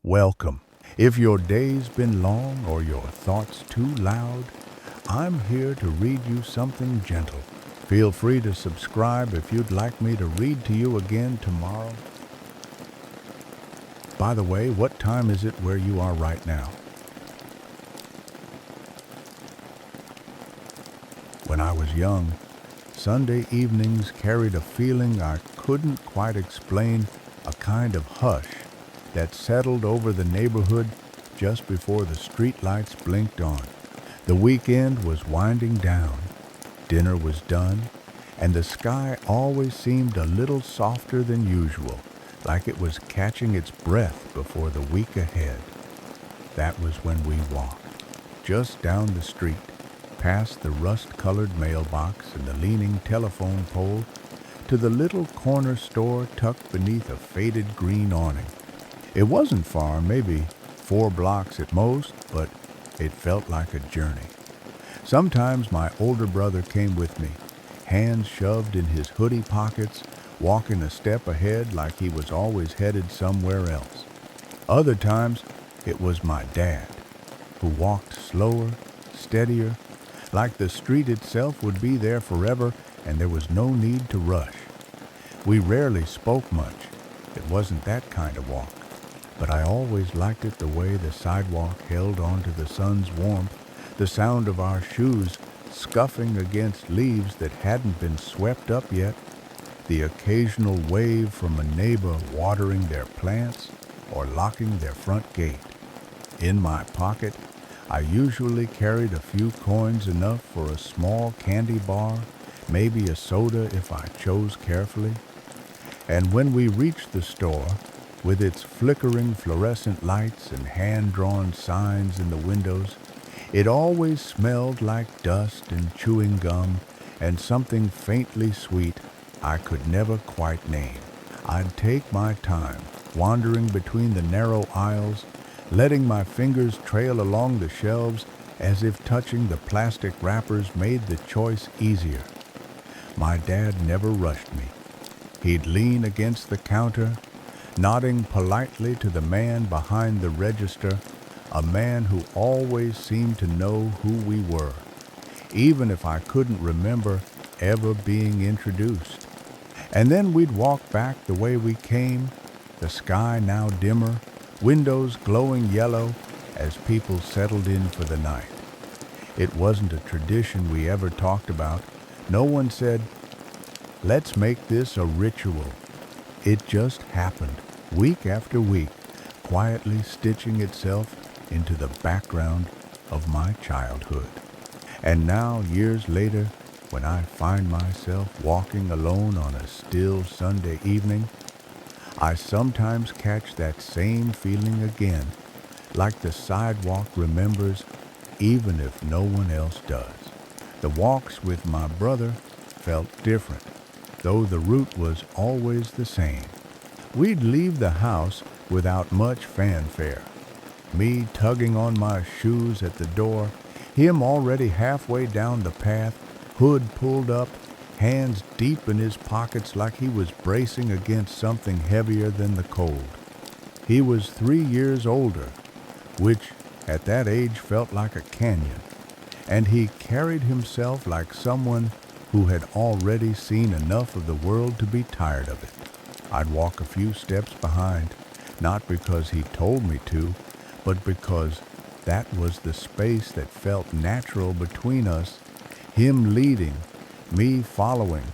Welcome. If your day's been long or your thoughts too loud, I'm here to read you something gentle. Feel free to subscribe if you'd like me to read to you again tomorrow. By the way, what time is it where you are right now? When I was young, Sunday evenings carried a feeling I couldn't quite explain, a kind of hush that settled over the neighborhood just before the streetlights blinked on. The weekend was winding down, dinner was done, and the sky always seemed a little softer than usual, like it was catching its breath before the week ahead. That was when we walked, just down the street, past the rust-colored mailbox and the leaning telephone pole, to the little corner store tucked beneath a faded green awning. It wasn't far, maybe 4 blocks at most, but it felt like a journey. Sometimes my older brother came with me, hands shoved in his hoodie pockets, walking a step ahead like he was always headed somewhere else. Other times, it was my dad, who walked slower, steadier, like the street itself would be there forever and there was no need to rush. We rarely spoke much. It wasn't that kind of walk. But I always liked it the way the sidewalk held on to the sun's warmth, the sound of our shoes scuffing against leaves that hadn't been swept up yet, the occasional wave from a neighbor watering their plants or locking their front gate. In my pocket, I usually carried a few coins, enough for a small candy bar, maybe a soda if I chose carefully. And when we reached the store, with its flickering fluorescent lights and hand-drawn signs in the windows, it always smelled like dust and chewing gum and something faintly sweet I could never quite name. I'd take my time, wandering between the narrow aisles, letting my fingers trail along the shelves as if touching the plastic wrappers made the choice easier. My dad never rushed me. He'd lean against the counter, nodding politely to the man behind the register, a man who always seemed to know who we were, even if I couldn't remember ever being introduced. And then we'd walk back the way we came, the sky now dimmer, windows glowing yellow as people settled in for the night. It wasn't a tradition we ever talked about. No one said, "Let's make this a ritual." It just happened, week after week, quietly stitching itself into the background of my childhood. And now, years later, when I find myself walking alone on a still Sunday evening, I sometimes catch that same feeling again, like the sidewalk remembers, even if no one else does. The walks with my brother felt different, though the route was always the same. We'd leave the house without much fanfare, me tugging on my shoes at the door, him already halfway down the path, hood pulled up, hands deep in his pockets like he was bracing against something heavier than the cold. He was 3 years older, which at that age felt like a canyon, and he carried himself like someone who had already seen enough of the world to be tired of it. I'd walk a few steps behind, not because he told me to, but because that was the space that felt natural between us, him leading, me following,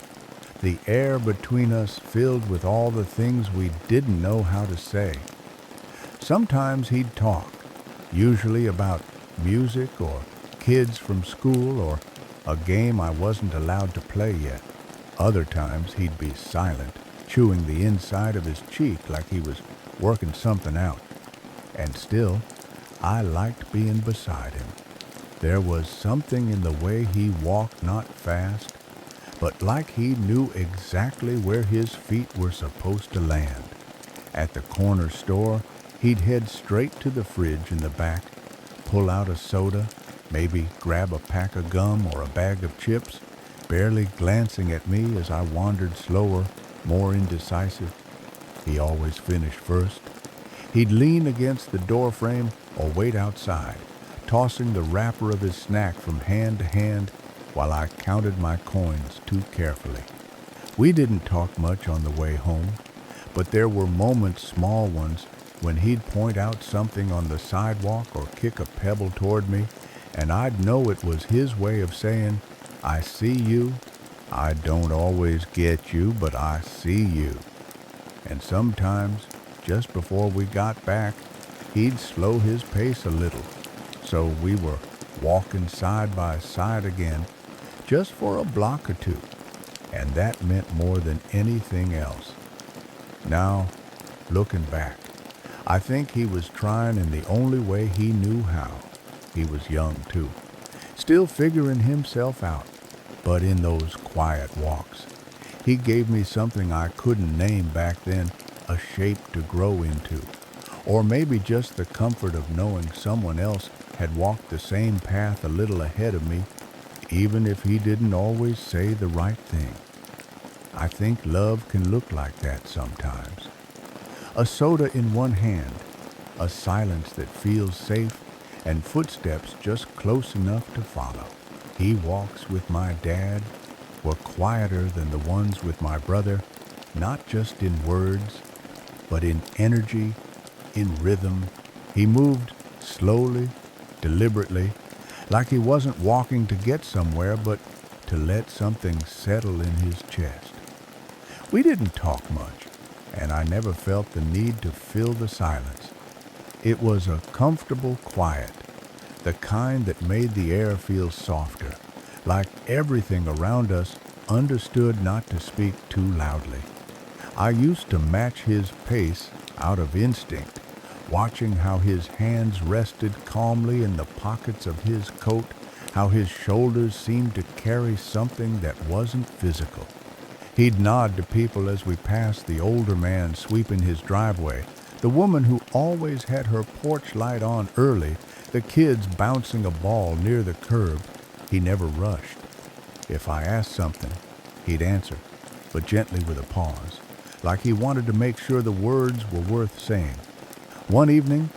the air between us filled with all the things we didn't know how to say. Sometimes he'd talk, usually about music or kids from school or a game I wasn't allowed to play yet. Other times he'd be silent, chewing the inside of his cheek like he was working something out. And still, I liked being beside him. There was something in the way he walked, not fast, but like he knew exactly where his feet were supposed to land. At the corner store, he'd head straight to the fridge in the back, pull out a soda, maybe grab a pack of gum or a bag of chips, barely glancing at me as I wandered slower, more indecisive. He always finished first, He'd lean against the doorframe or wait outside, tossing the wrapper of his snack from hand to hand while I counted my coins too carefully. We didn't talk much on the way home, but there were moments, small ones, when he'd point out something on the sidewalk or kick a pebble toward me, and I'd know it was his way of saying, "I see you. I don't always get you, but I see you." And sometimes, just before we got back, he'd slow his pace a little, so we were walking side by side again, just for a block or two, and that meant more than anything else. Now, looking back, I think he was trying in the only way he knew how. He was young, too, still figuring himself out, but in those quiet walks, he gave me something I couldn't name back then, a shape to grow into, or maybe just the comfort of knowing someone else had walked the same path a little ahead of me, even if he didn't always say the right thing. I think love can look like that sometimes. A soda in one hand, a silence that feels safe, and footsteps just close enough to follow. He walks with my dad were quieter than the ones with my brother, not just in words, but in energy, in rhythm. He moved slowly, deliberately, like he wasn't walking to get somewhere, but to let something settle in his chest. We didn't talk much, and I never felt the need to fill the silence. It was a comfortable quiet, the kind that made the air feel softer, like everything around us understood not to speak too loudly. I used to match his pace out of instinct, watching how his hands rested calmly in the pockets of his coat, how his shoulders seemed to carry something that wasn't physical. He'd nod to people as we passed the older man sweeping his driveway, the woman who always had her porch light on early, the kids bouncing a ball near the curb. He never rushed. If I asked something, he'd answer, but gently with a pause, like he wanted to make sure the words were worth saying. One evening,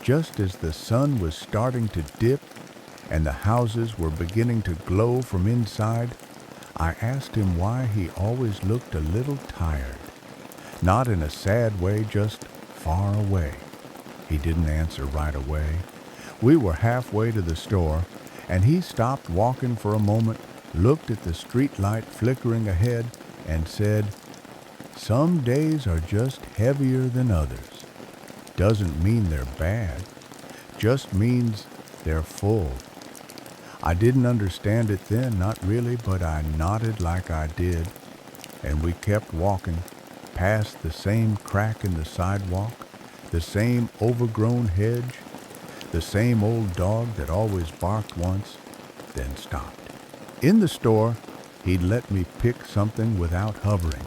just as the sun was starting to dip and the houses were beginning to glow from inside, I asked him why he always looked a little tired. Not in a sad way, just far away. He didn't answer right away. We were halfway to the store, and he stopped walking for a moment, looked at the street light flickering ahead, and said, "Some days are just heavier than others. Doesn't mean they're bad, just means they're full." I didn't understand it then, not really, but I nodded like I did, and we kept walking, past the same crack in the sidewalk, the same overgrown hedge, the same old dog that always barked once, then stopped. In the store, he'd let me pick something without hovering,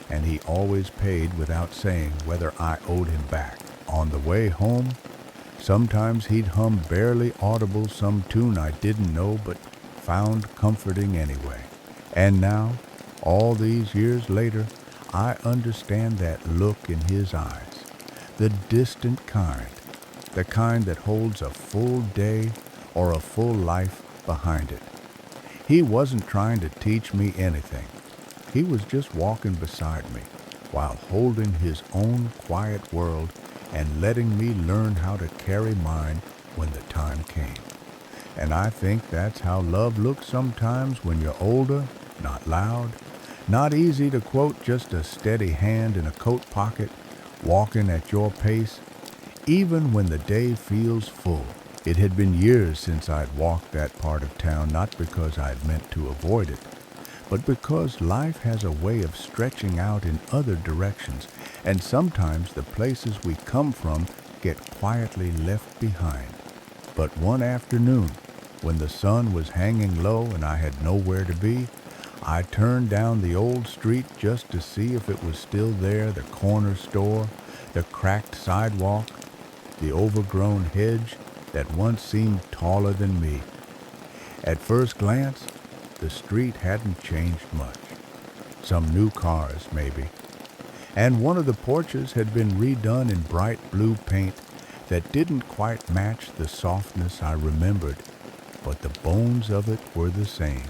and he always paid without saying whether I owed him back. On the way home, sometimes he'd hum barely audible some tune I didn't know but found comforting anyway. And now, all these years later, I understand that look in his eyes, the distant kind, the kind that holds a full day or a full life behind it. He wasn't trying to teach me anything. He was just walking beside me while holding his own quiet world and letting me learn how to carry mine when the time came. And I think that's how love looks sometimes when you're older, not loud, not easy to quote, just a steady hand in a coat pocket, walking at your pace, even when the day feels full. It had been years since I'd walked that part of town, not because I'd meant to avoid it, but because life has a way of stretching out in other directions, and sometimes the places we come from get quietly left behind. But one afternoon, when the sun was hanging low and I had nowhere to be, I turned down the old street just to see if it was still there, the corner store, the cracked sidewalk, the overgrown hedge that once seemed taller than me. At first glance, the street hadn't changed much. Some new cars, maybe. and one of the porches had been redone in bright blue paint that didn't quite match the softness I remembered, but the bones of it were the same.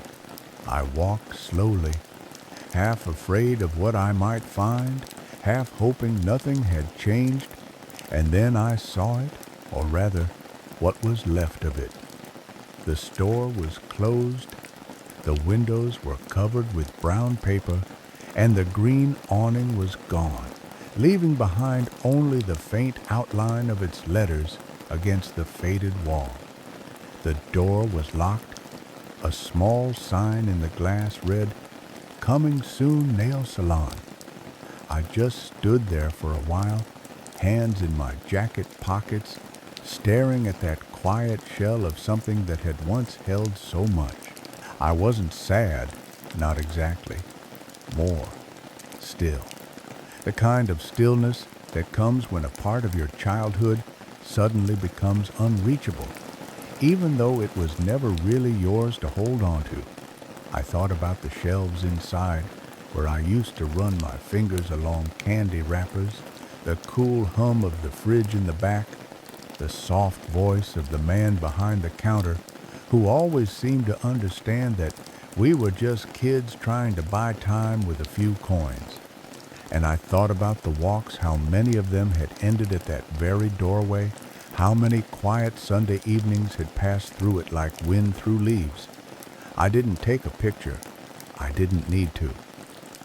I walked slowly, half afraid of what I might find, half hoping nothing had changed, and then I saw it, or rather, what was left of it. The store was closed, the windows were covered with brown paper, and the green awning was gone, leaving behind only the faint outline of its letters against the faded wall. The door was locked. A small sign in the glass read, "Coming soon, nail salon." I just stood there for a while, hands in my jacket pockets, staring at that quiet shell of something that had once held so much. I wasn't sad, not exactly. More still. The kind of stillness that comes when a part of your childhood suddenly becomes unreachable, even though it was never really yours to hold on to. I thought about the shelves inside, where I used to run my fingers along candy wrappers, the cool hum of the fridge in the back, the soft voice of the man behind the counter, who always seemed to understand that we were just kids trying to buy time with a few coins. And I thought about the walks, how many of them had ended at that very doorway, how many quiet Sunday evenings had passed through it like wind through leaves. I didn't take a picture. I didn't need to.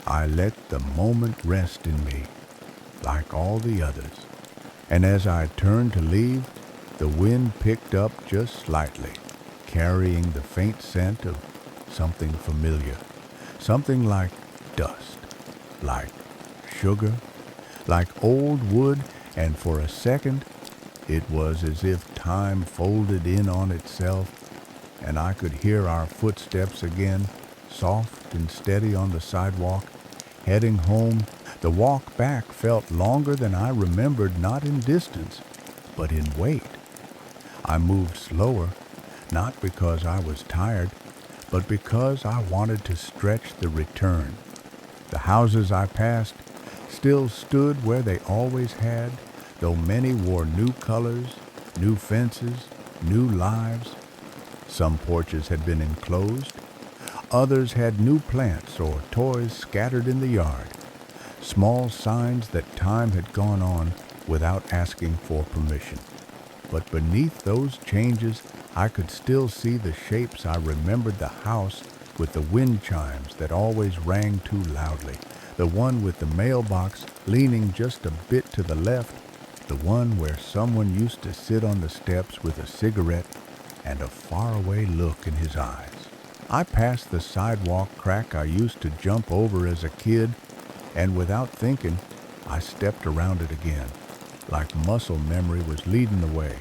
I let the moment rest in me, like all the others. And as I turned to leave, the wind picked up just slightly, carrying the faint scent of something familiar, something like dust, like sugar, like old wood, and for a second, it was as if time folded in on itself, and I could hear our footsteps again, soft and steady on the sidewalk, heading home. The walk back felt longer than I remembered, not in distance, but in weight. I moved slower, not because I was tired, but because I wanted to stretch the return. The houses I passed still stood where they always had, though many wore new colors, new fences, new lives. Some porches had been enclosed. Others had new plants or toys scattered in the yard, small signs that time had gone on without asking for permission. But beneath those changes, I could still see the shapes. I remembered the house with the wind chimes that always rang too loudly, the one with the mailbox leaning just a bit to the left, the one where someone used to sit on the steps with a cigarette and a faraway look in his eyes. I passed the sidewalk crack I used to jump over as a kid, and without thinking, I stepped around it again, like muscle memory was leading the way.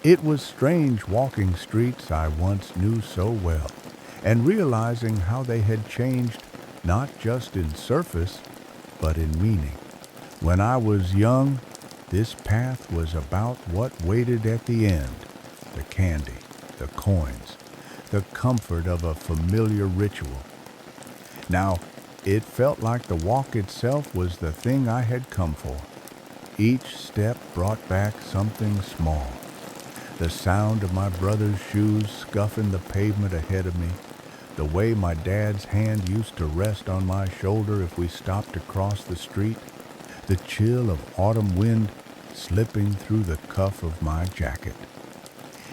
It was strange walking streets I once knew so well, and realizing how they had changed not just in surface, but in meaning. When I was young, this path was about what waited at the end: the candy, the coins, the comfort of a familiar ritual. Now, it felt like the walk itself was the thing I had come for. Each step brought back something small. The sound of my brother's shoes scuffing the pavement ahead of me, the way my dad's hand used to rest on my shoulder if we stopped to cross the street, the chill of autumn wind slipping through the cuff of my jacket.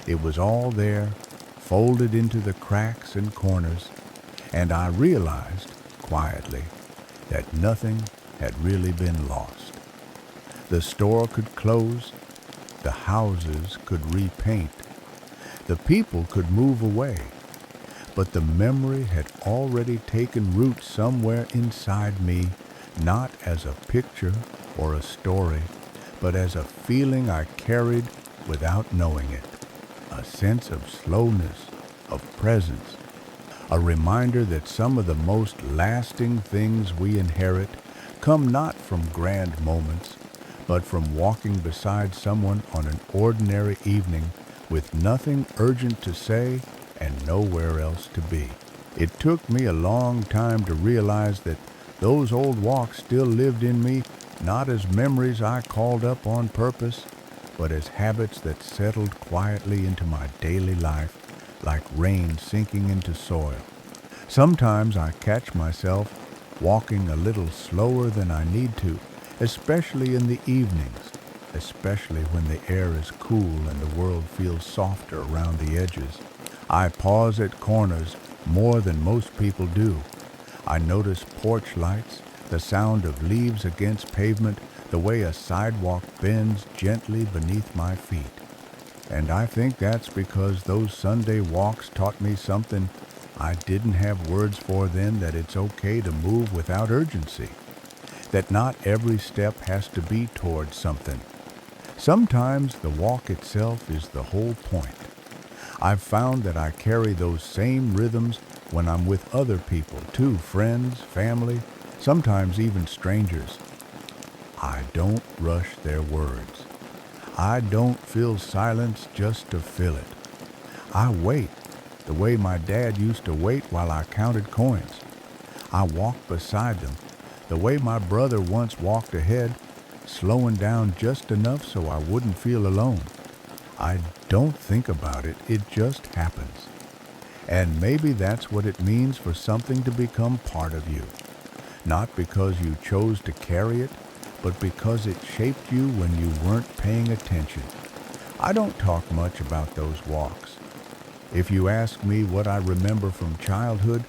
It was all there, folded into the cracks and corners, and I realized, quietly, that nothing had really been lost. The store could close, the houses could repaint, the people could move away, but the memory had already taken root somewhere inside me, not as a picture or a story, but as a feeling I carried without knowing it, a sense of slowness, of presence, a reminder that some of the most lasting things we inherit come not from grand moments, but from walking beside someone on an ordinary evening with nothing urgent to say and nowhere else to be. It took me a long time to realize that those old walks still lived in me not as memories I called up on purpose, but as habits that settled quietly into my daily life like rain sinking into soil. Sometimes I catch myself walking a little slower than I need to, especially in the evenings, especially when the air is cool and the world feels softer around the edges. I pause at corners more than most people do. I notice porch lights, the sound of leaves against pavement, the way a sidewalk bends gently beneath my feet. And I think that's because those Sunday walks taught me something I didn't have words for then, that it's okay to move without urgency, that not every step has to be towards something. Sometimes the walk itself is the whole point. I've found that I carry those same rhythms when I'm with other people too, friends, family, sometimes even strangers. I don't rush their words. I don't fill silence just to fill it. I wait, the way my dad used to wait while I counted coins. I walk beside them, the way my brother once walked ahead, slowing down just enough so I wouldn't feel alone. I don't think about it, it just happens. And maybe that's what it means for something to become part of you. Not because you chose to carry it, but because it shaped you when you weren't paying attention. I don't talk much about those walks. If you ask me what I remember from childhood,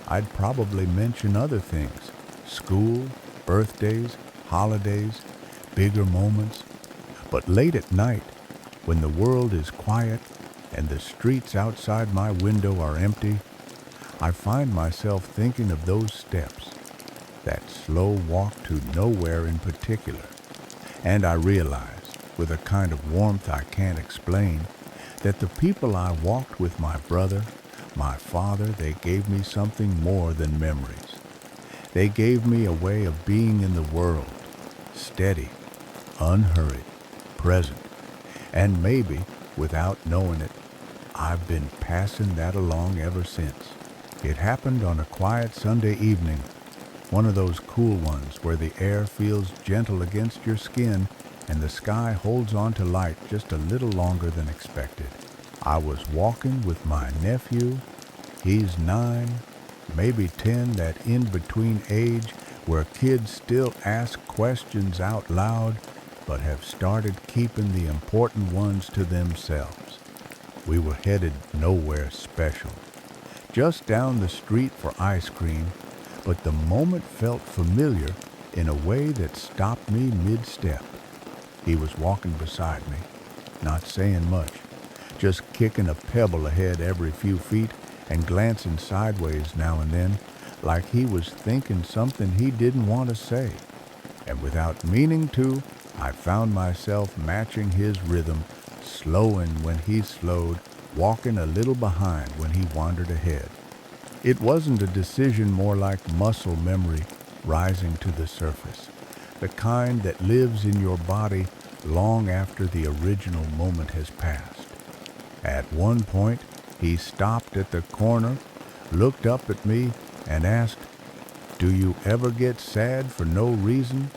I'd probably mention other things. School, birthdays, holidays, bigger moments. But late at night, when the world is quiet and the streets outside my window are empty, I find myself thinking of those steps, that slow walk to nowhere in particular. And I realize, with a kind of warmth I can't explain, that the people I walked with, my brother, my father, they gave me something more than memories. They gave me a way of being in the world, steady, unhurried, present. And maybe, without knowing it, I've been passing that along ever since. It happened on a quiet Sunday evening, one of those cool ones where the air feels gentle against your skin and the sky holds on to light just a little longer than expected. I was walking with my nephew. He's 9, maybe 10, that in-between age where kids still ask questions out loud but have started keeping the important ones to themselves. We were headed nowhere special, just down the street for ice cream, but the moment felt familiar in a way that stopped me mid-step. He was walking beside me, not saying much, just kicking a pebble ahead every few feet and glancing sideways now and then, like he was thinking something he didn't want to say. And without meaning to, I found myself matching his rhythm, slowing when he slowed, walking a little behind when he wandered ahead. It wasn't a decision, more like muscle memory rising to the surface, the kind that lives in your body long after the original moment has passed. At one point, he stopped at the corner, looked up at me, and asked, "Do you ever get sad for no reason?"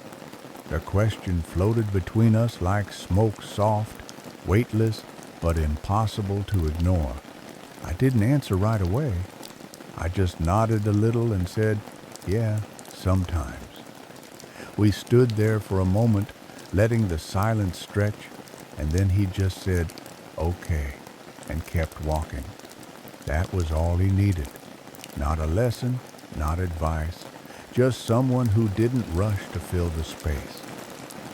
The question floated between us like smoke, soft, weightless, but impossible to ignore. I didn't answer right away. I just nodded a little and said, "Yeah, sometimes." We stood there for a moment, letting the silence stretch, and then he just said, "Okay," and kept walking. That was all he needed. Not a lesson, not advice, just someone who didn't rush to fill the space.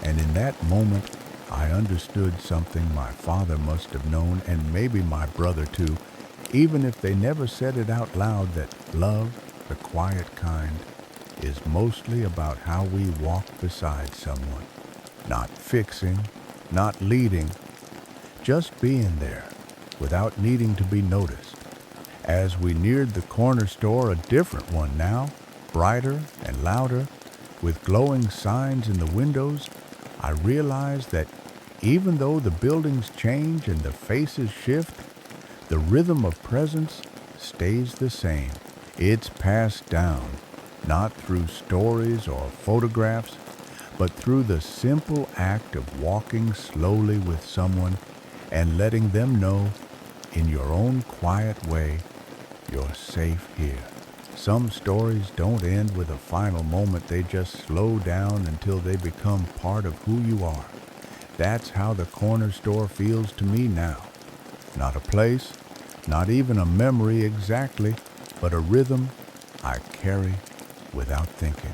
And in that moment, I understood something my father must have known, and maybe my brother too, even if they never said it out loud, that love, the quiet kind, is mostly about how we walk beside someone. Not fixing, not leading, just being there, without needing to be noticed. As we neared the corner store, a different one now, brighter and louder, with glowing signs in the windows, I realized that even though the buildings change and the faces shift, the rhythm of presence stays the same. It's passed down, not through stories or photographs, but through the simple act of walking slowly with someone and letting them know, in your own quiet way, you're safe here. Some stories don't end with a final moment, they just slow down until they become part of who you are. That's how the corner store feels to me now. Not a place, not even a memory exactly, but a rhythm I carry without thinking.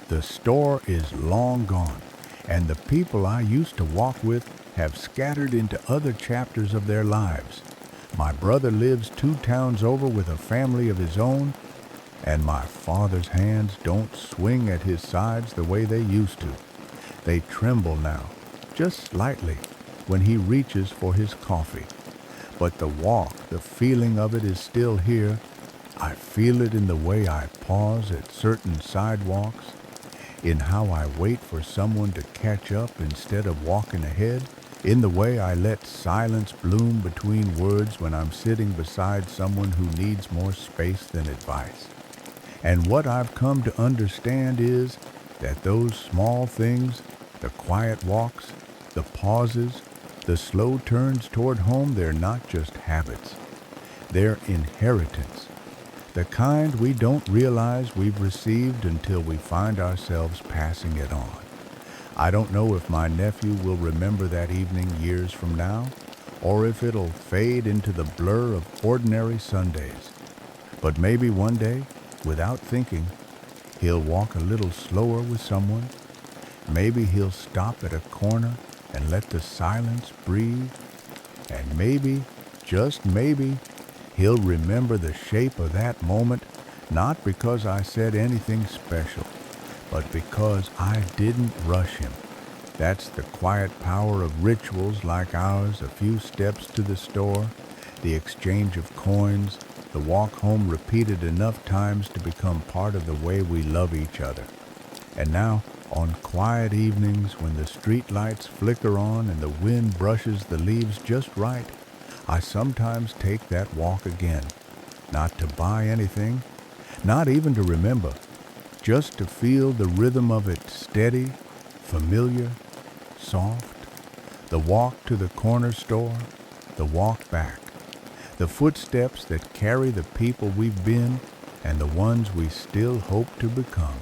The store is long gone, and the people I used to walk with have scattered into other chapters of their lives. My brother lives 2 towns over with a family of his own, and my father's hands don't swing at his sides the way they used to. They tremble now, just slightly, when he reaches for his coffee. But the walk, the feeling of it is still here. I feel it in the way I pause at certain sidewalks, in how I wait for someone to catch up instead of walking ahead, in the way I let silence bloom between words when I'm sitting beside someone who needs more space than advice. And what I've come to understand is that those small things, the quiet walks, the pauses, the slow turns toward home, they're not just habits. They're inheritance. The kind we don't realize we've received until we find ourselves passing it on. I don't know if my nephew will remember that evening years from now, or if it'll fade into the blur of ordinary Sundays. But maybe one day, without thinking, he'll walk a little slower with someone. Maybe he'll stop at a corner and let the silence breathe. And maybe, just maybe, he'll remember the shape of that moment, not because I said anything special, but because I didn't rush him. That's the quiet power of rituals like ours, a few steps to the store, the exchange of coins, the walk home repeated enough times to become part of the way we love each other. And now, on quiet evenings when the street lights flicker on and the wind brushes the leaves just right, I sometimes take that walk again, not to buy anything, not even to remember, just to feel the rhythm of it steady, familiar, soft. The walk to the corner store, the walk back, the footsteps that carry the people we've been and the ones we still hope to become.